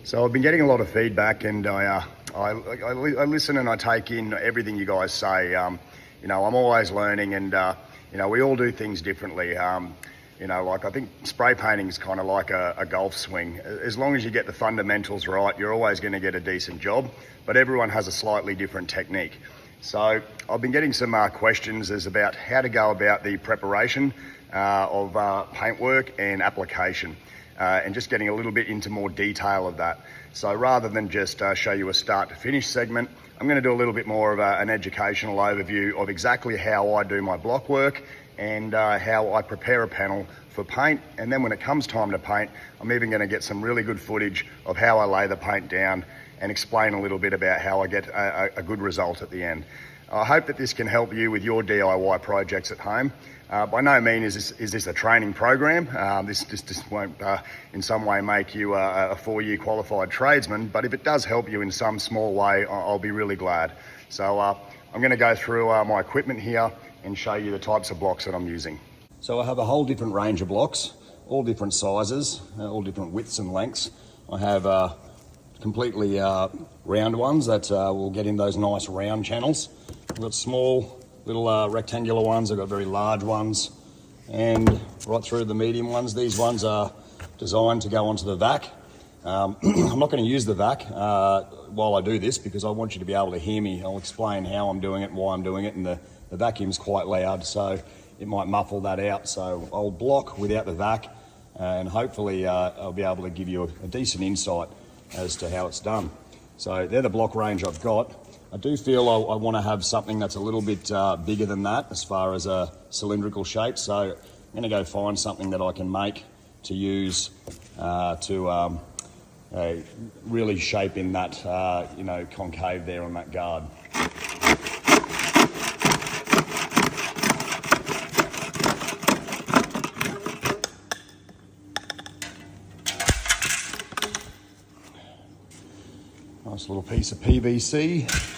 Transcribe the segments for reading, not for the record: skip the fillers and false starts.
So I've been getting a lot of feedback, and I listen and I take in everything you guys say. You know, I'm always learning, and you know, we all do things differently. You know, like I think spray painting is kind of like a golf swing. As long as you get the fundamentals right, you're always going to get a decent job, but everyone has a slightly different technique. So I've been getting some questions as about how to go about the preparation of paintwork and application. And just getting a little bit into more detail of that. So rather than just show you a start to finish segment, I'm going to do a little bit more of an educational overview of exactly how I do my block work and how I prepare a panel for paint. And then when it comes time to paint, I'm even going to get some really good footage of how I lay the paint down and explain a little bit about how I get a good result at the end. I hope that this can help you with your DIY projects at home. By no means is this a training program. This just won't in some way make you a 4-year qualified tradesman, but if it does help you in some small way, I'll be really glad. So I'm going to go through my equipment here and show you the types of blocks that I'm using. So I have a whole different range of blocks, all different sizes, all different widths and lengths. I have completely round ones that will get in those nice round channels. I've got small little rectangular ones, I've got very large ones, and right through the medium ones. These ones are designed to go onto the vac. I'm not going to use the vac while I do this because I want you to be able to hear me. I'll explain how I'm doing it and why I'm doing it, and the vacuum's quite loud, so it might muffle that out. So I'll block without the vac, and hopefully I'll be able to give you a decent insight as to how it's done. So they're the block range I've got. I do feel I want to have something that's a little bit bigger than that as far as a cylindrical shape. So I'm going to go find something that I can make to use to really shape in that, you know, concave there on that guard. Nice little piece of PVC.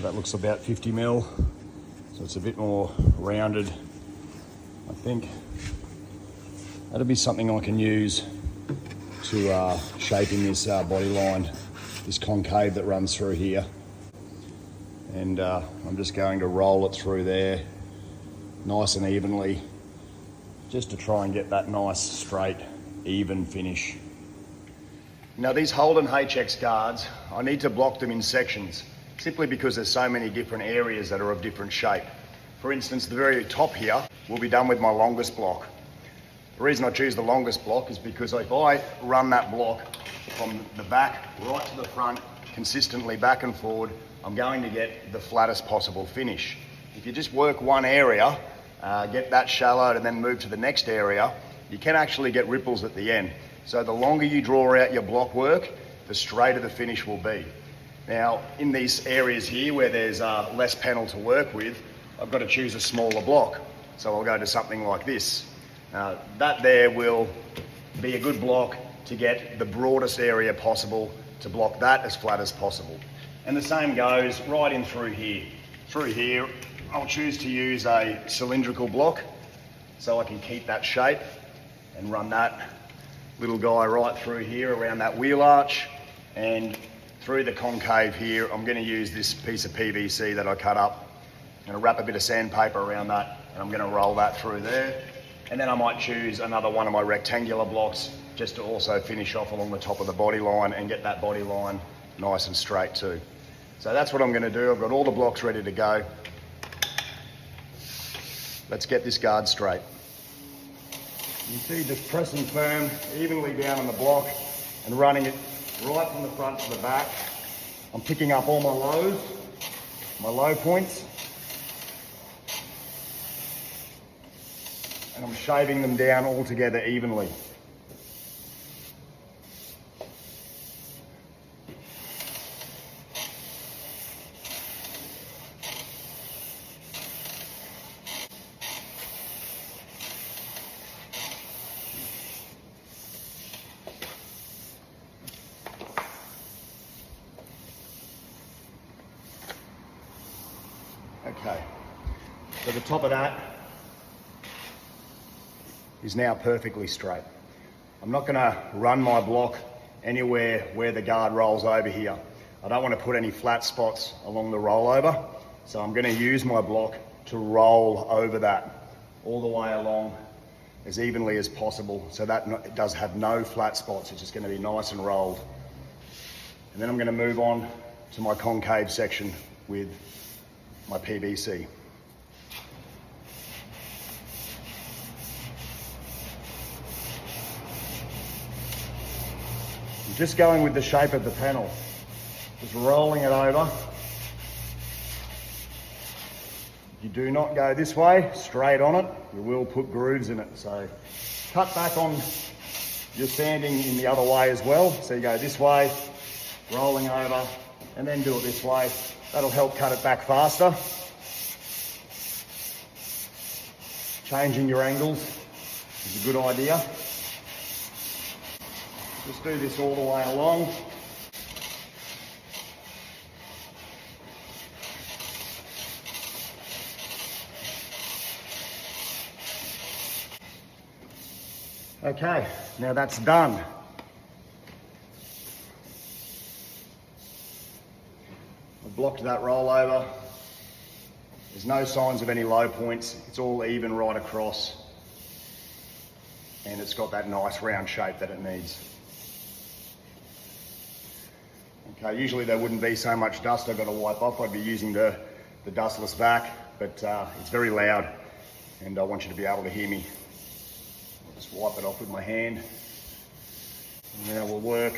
That looks about 50 mil, so it's a bit more rounded. I think that'll be something I can use to shape in this body line, this concave that runs through here. And I'm just going to roll it through there nice and evenly, just to try and get that nice, straight, even finish. Now these Holden HX guards, I need to block them in sections, simply because there's so many different areas that are of different shape. For instance, the very top here will be done with my longest block. The reason I choose the longest block is because if I run that block from the back right to the front, consistently back and forward, I'm going to get the flattest possible finish. If you just work one area, get that shallowed and then move to the next area, you can actually get ripples at the end. So the longer you draw out your block work, the straighter the finish will be. Now, in these areas here where there's less panel to work with, I've got to choose a smaller block. So I'll go to something like this. That there will be a good block to get the broadest area possible, to block that as flat as possible. And the same goes right in through here. Through here, I'll choose to use a cylindrical block so I can keep that shape and run that little guy right through here around that wheel arch, and through the concave here, I'm going to use this piece of PVC that I cut up. I'm going to wrap a bit of sandpaper around that, and I'm going to roll that through there. And then I might choose another one of my rectangular blocks just to also finish off along the top of the body line and get that body line nice and straight too. So that's what I'm going to do. I've got all the blocks ready to go. Let's get this guard straight. You see, just pressing firm evenly down on the block and running it right from the front to the back. I'm picking up all my lows, my low points, and I'm shaving them down all together evenly. Okay, so the top of that is now perfectly straight. I'm not going to run my block anywhere where the guard rolls over here. I don't want to put any flat spots along the rollover, so I'm going to use my block to roll over that all the way along as evenly as possible, so that it does have no flat spots. It's just going to be nice and rolled. And then I'm going to move on to my concave section with my PVC. I'm just going with the shape of the panel, just rolling it over. You do not go this way, straight on it. You will put grooves in it. So cut back on your sanding in the other way as well. So you go this way, rolling over, and then do it this way. That'll help cut it back faster. Changing your angles is a good idea. Just do this all the way along. Okay, now that's done. I've blocked that rollover. There's no signs of any low points. It's all even right across. And it's got that nice round shape that it needs. Okay, usually there wouldn't be so much dust I've got to wipe off. I'd be using the dustless vac, but it's very loud and I want you to be able to hear me. Just wipe it off with my hand. And now we'll work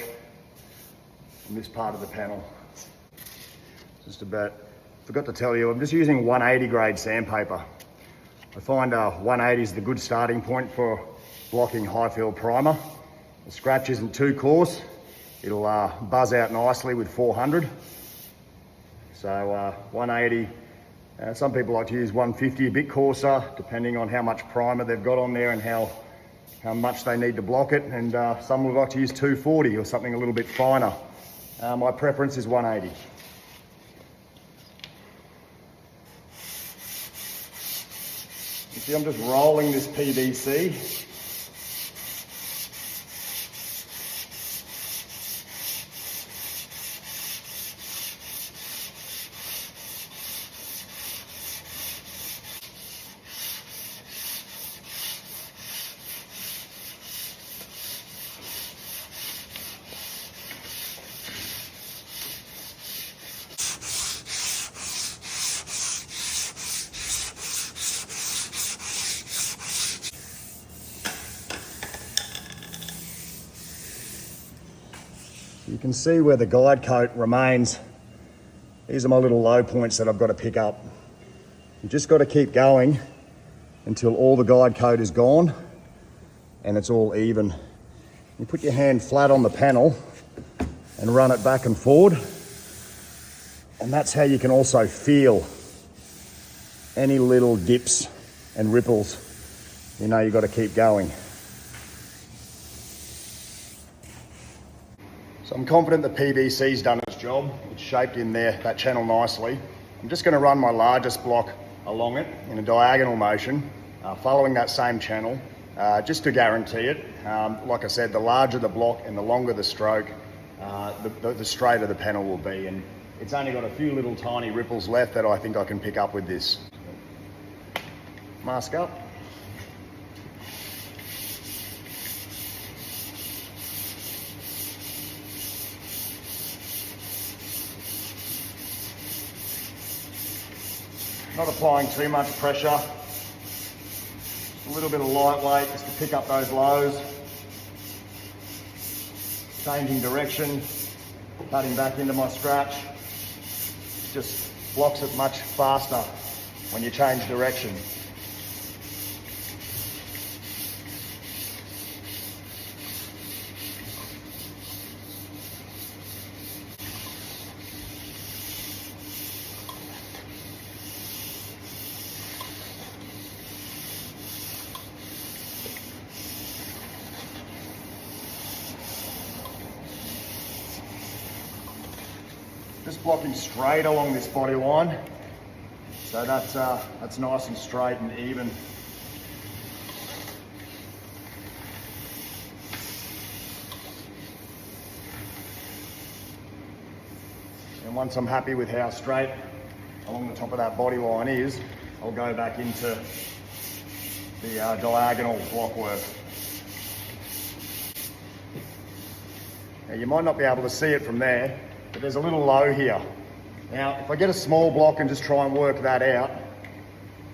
on this part of the panel. Just about, forgot to tell you, I'm just using 180 grade sandpaper. I find 180 is the good starting point for blocking high field primer. The scratch isn't too coarse. It'll buzz out nicely with 400. So 180. Some people like to use 150, a bit coarser, depending on how much primer they've got on there and how much they need to block it, and some would like to use 240 or something a little bit finer. My preference is 180. You see, I'm just rolling this PVC. You can see where the guide coat remains. These are my little low points that I've got to pick up. You just got to keep going until all the guide coat is gone and it's all even. You put your hand flat on the panel and run it back and forward, and that's how you can also feel any little dips and ripples. You know you've got to keep going. So I'm confident the PVC's done its job. It's shaped in there, that channel nicely. I'm just going to run my largest block along it in a diagonal motion, following that same channel, just to guarantee it. Like I said, the larger the block and the longer the stroke, the straighter the panel will be. And it's only got a few little tiny ripples left that I think I can pick up with this. Mask up. Not applying too much pressure, a little bit of lightweight just to pick up those lows. Changing direction, cutting back into my scratch. Just blocks it much faster when you change direction. Just blocking straight along this body line, so that's nice and straight and even. And once I'm happy with how straight along the top of that body line is, I'll go back into the diagonal block work. Now you might not be able to see it from there, but there's a little low here. Now, if I get a small block and just try and work that out,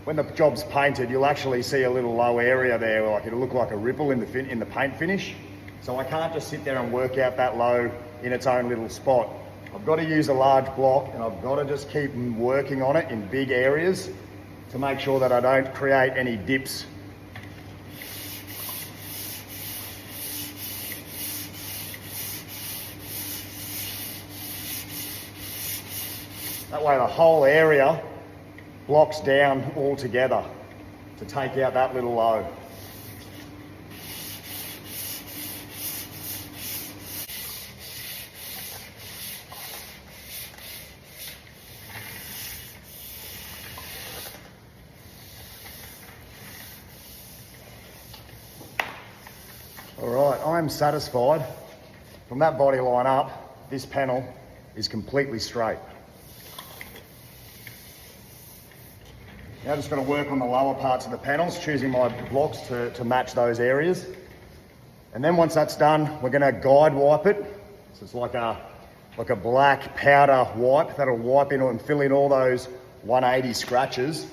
when the job's painted, you'll actually see a little low area there, like it'll look like a ripple in the paint finish. So I can't just sit there and work out that low in its own little spot. I've got to use a large block, and I've got to just keep working on it in big areas to make sure that I don't create any dips. That way the whole area blocks down altogether to take out that little low. All right, I'm satisfied. From that body line up, this panel is completely straight. Now I'm just going to work on the lower parts of the panels, choosing my blocks to match those areas. And then once that's done, we're going to guide wipe it. So it's like a black powder wipe that'll wipe in and fill in all those 180 scratches.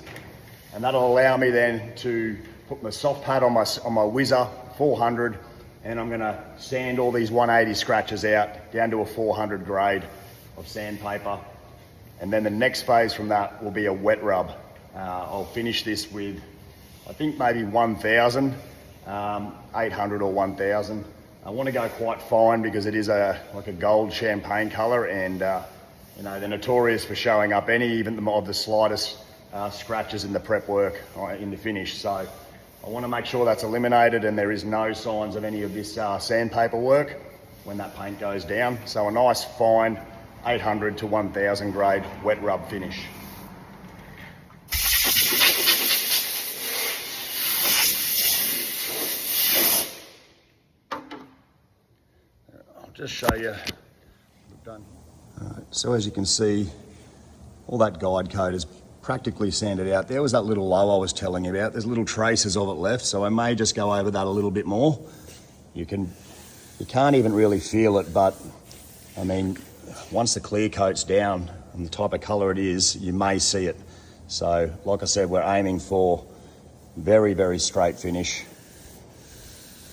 And that'll allow me then to put my soft pad on my Whizzer 400, and I'm going to sand all these 180 scratches out down to a 400 grade of sandpaper. And then the next phase from that will be a wet rub. I'll finish this with, I think maybe 1,000, 800 or 1,000. I want to go quite fine because it is like a gold champagne colour, and you know, they're notorious for showing up even of the slightest scratches in the prep work in the finish. So I want to make sure that's eliminated and there is no signs of any of this sandpaper work when that paint goes down. So a nice fine 800 to 1,000 grade wet rub finish. Just show you what we've done. So as you can see, all that guide coat is practically sanded out. There was that little low I was telling you about. There's little traces of it left, so I may just go over that a little bit more. You can't even really feel it, but I mean, once the clear coat's down and the type of colour it is, you may see it. So like I said, we're aiming for very, very straight finish.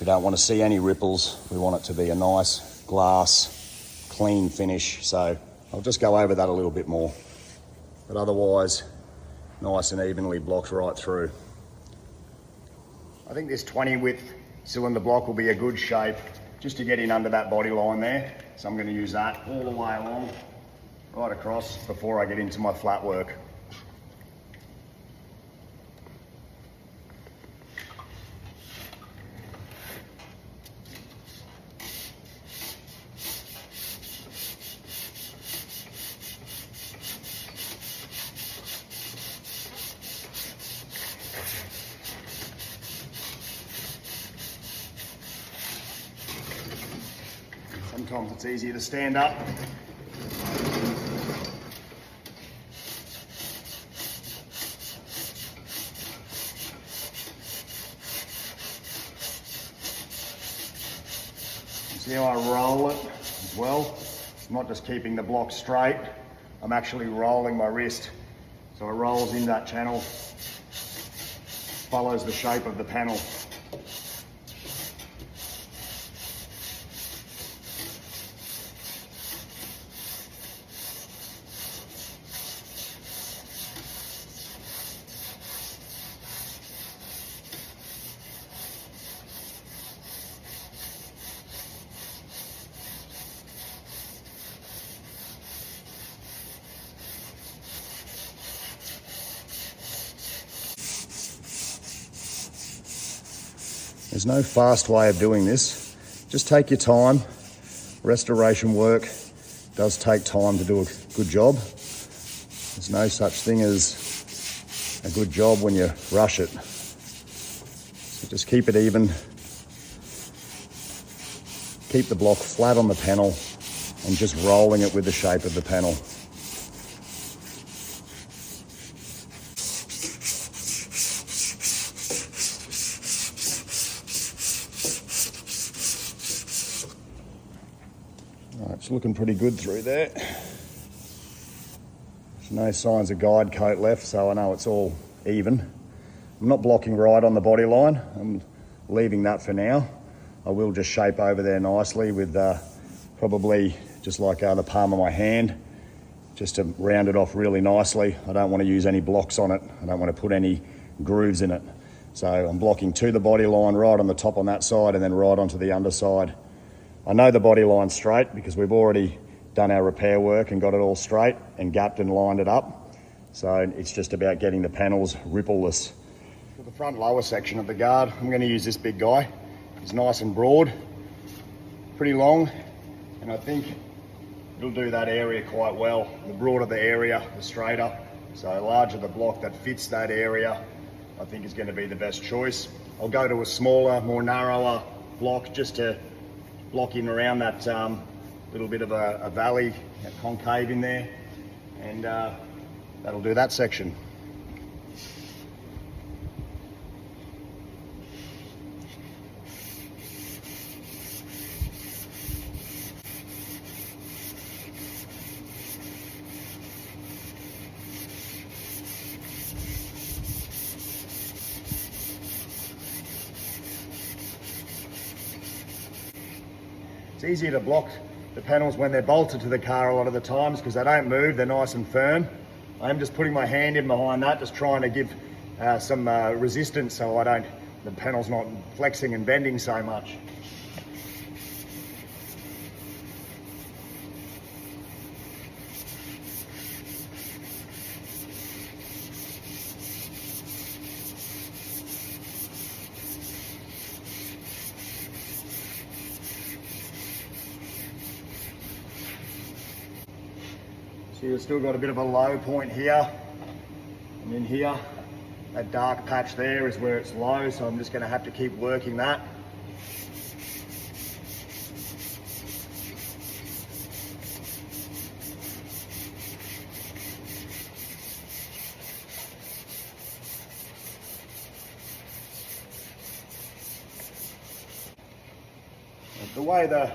We don't want to see any ripples. We want it to be a nice glass, clean finish. So I'll just go over that a little bit more. But otherwise, nice and evenly blocked right through. I think this 20 width cylinder block will be a good shape just to get in under that body line there. So I'm going to use that all the way along, right across before I get into my flat work. Sometimes it's easier to stand up. See how I roll it as well? I'm not just keeping the block straight, I'm actually rolling my wrist. So it rolls in that channel, follows the shape of the panel. There's no fast way of doing this. Just take your time. Restoration work does take time to do a good job. There's no such thing as a good job when you rush it. So just keep it even. Keep the block flat on the panel and just rolling it with the shape of the panel. Right, it's looking pretty good through there. There's no signs of guide coat left, so I know it's all even. I'm not blocking right on the body line. I'm leaving that for now. I will just shape over there nicely with probably just like the palm of my hand, just to round it off really nicely. I don't want to use any blocks on it. I don't want to put any grooves in it. So I'm blocking to the body line right on the top on that side and then right onto the underside. I know the body line's straight because we've already done our repair work and got it all straight and gapped and lined it up. So it's just about getting the panels rippleless. For the front lower section of the guard, I'm going to use this big guy. It's nice and broad, pretty long, and I think it'll do that area quite well. The broader the area, the straighter. So the larger the block that fits that area, I think is going to be the best choice. I'll go to a smaller, more narrower block just to block in around that little bit of a valley, a concave in there, and that'll do that section. It's easier to block the panels when they're bolted to the car a lot of the times because they don't move, they're nice and firm. I'm just putting my hand in behind that, just trying to give some resistance so the panel's not flexing and bending so much. So you've still got a bit of a low point here, and in here, that dark patch there is where it's low, so I'm just going to have to keep working that. The way the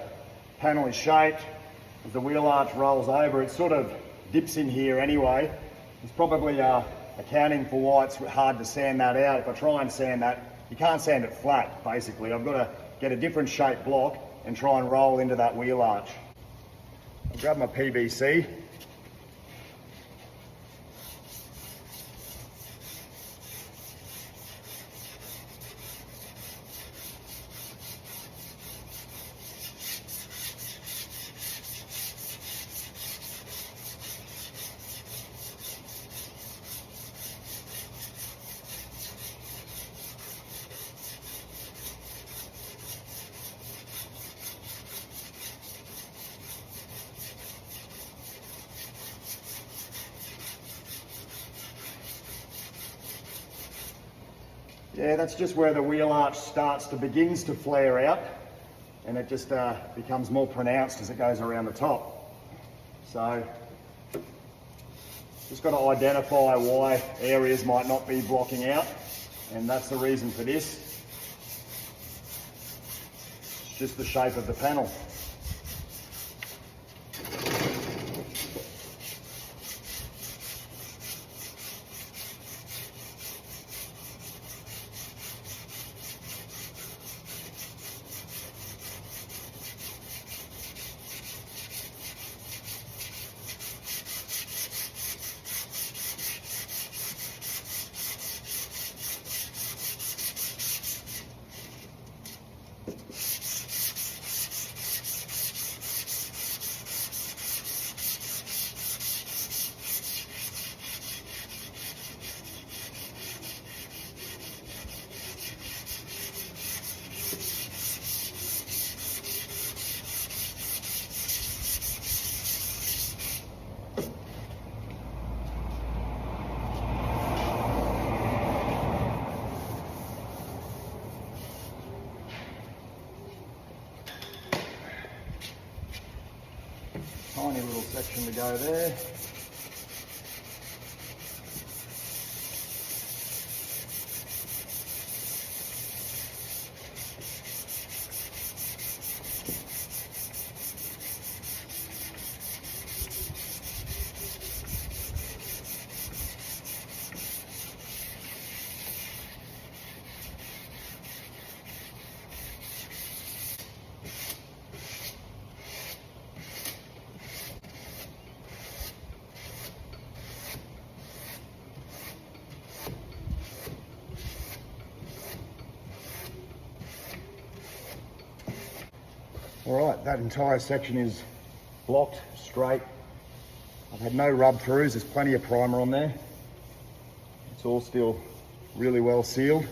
panel is shaped, as the wheel arch rolls over, it sort of dips in here anyway. It's probably accounting for why it's hard to sand that out. If I try and sand that, you can't sand it flat, basically. I've got to get a different shaped block and try and roll into that wheel arch. I'll grab my PVC. Yeah, that's just where the wheel arch begins to flare out, and it just becomes more pronounced as it goes around the top. So, just got to identify why areas might not be blocking out, and that's the reason for this. It's just the shape of the panel. Tiny little section to go there. All right, that entire section is blocked straight. I've had no rub throughs, there's plenty of primer on there. It's all still really well sealed.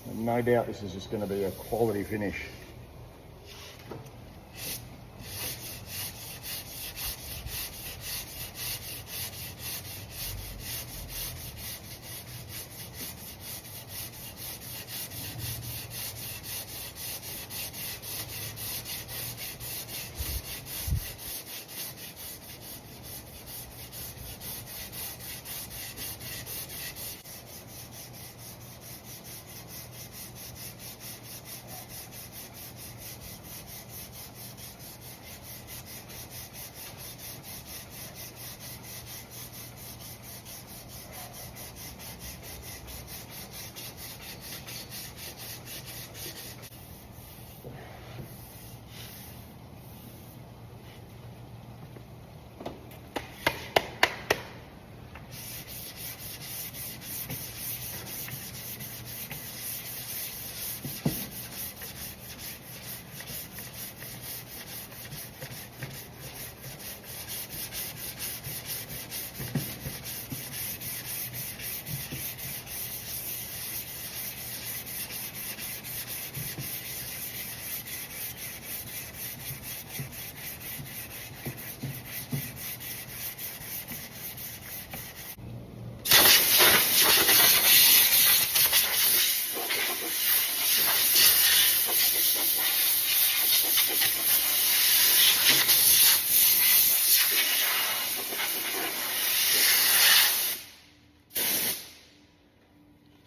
And no doubt this is just going to be a quality finish.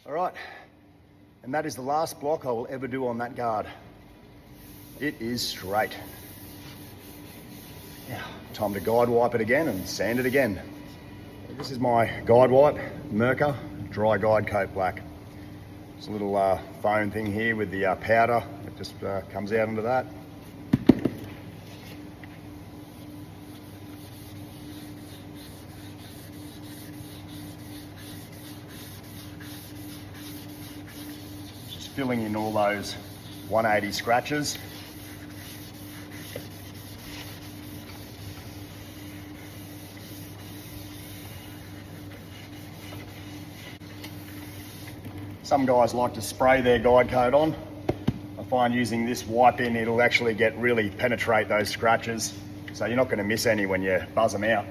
All right, and that is the last block I will ever do on that guard. It is straight. Now, time to guide wipe it again and sand it again. This is my guide wipe, Merca Dry Guide Coat Black. It's a little foam thing here with the powder. It just comes out into that. Filling in all those 180 scratches. Some guys like to spray their guide coat on. I find using this wipe in, it'll actually really penetrate those scratches, so you're not going to miss any when you buzz them out.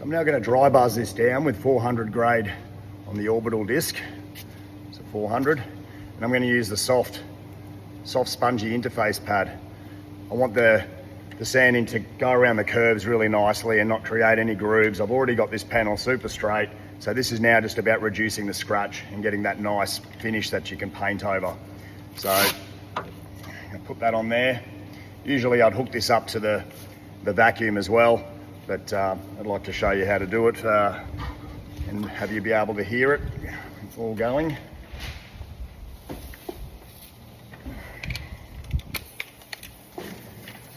I'm now going to dry buzz this down with 400 grade on the orbital disc, so 400, and I'm going to use the soft spongy interface pad. I want the sanding to go around the curves really nicely and not create any grooves. I've already got this panel super straight, so this is now just about reducing the scratch and getting that nice finish that you can paint over. So I'll put that on there. Usually I'd hook this up to the vacuum as well, but I'd like to show you how to do it and have you be able to hear it all going.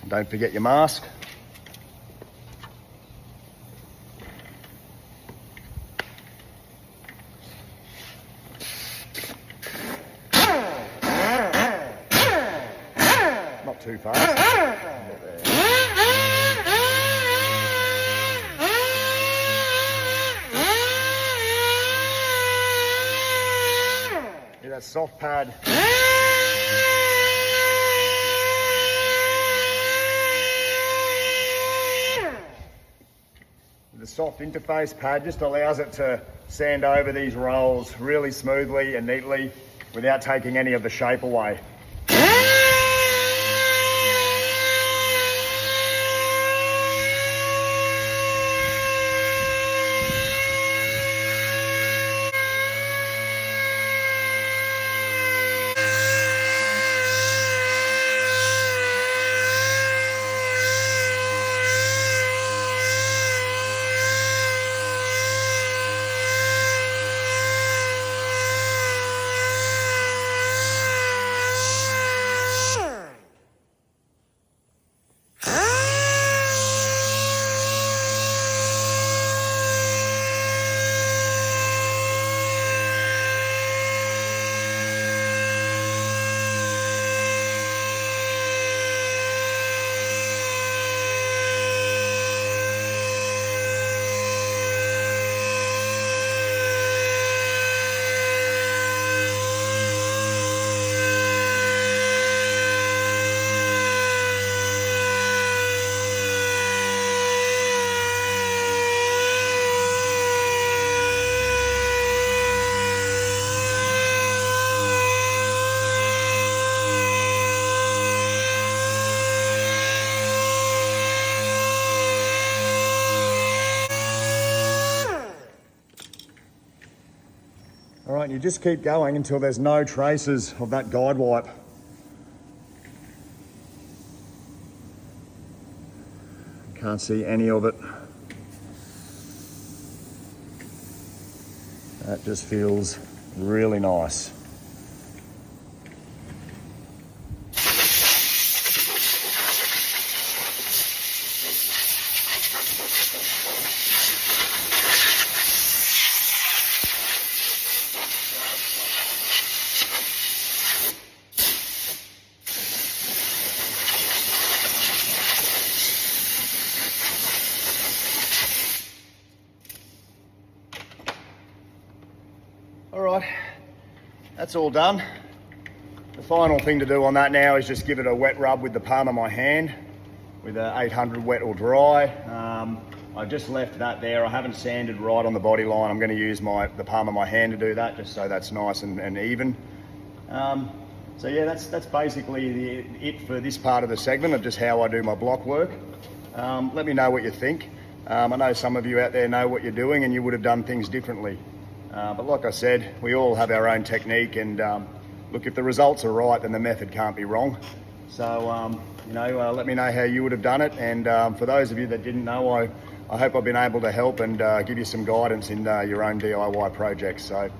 Don't forget your mask. Not too fast. Yeah, that soft pad. The soft interface pad just allows it to sand over these rolls really smoothly and neatly without taking any of the shape away. All right, you just keep going until there's no traces of that guide wipe. Can't see any of it. That just feels really nice. All right, that's all done. The final thing to do on that now is just give it a wet rub with the palm of my hand with a 800 wet or dry. I've just left that there. I haven't sanded right on the body line. I'm going to use the palm of my hand to do that, just so that's nice and even. So yeah, that's basically it for this part of the segment of just how I do my block work. Let me know what you think. I know some of you out there know what you're doing and you would have done things differently. But like I said, we all have our own technique, and look, if the results are right, then the method can't be wrong. So, let me know how you would have done it. And for those of you that didn't know, I hope I've been able to help and give you some guidance in your own DIY projects. So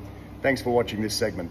thanks for watching this segment.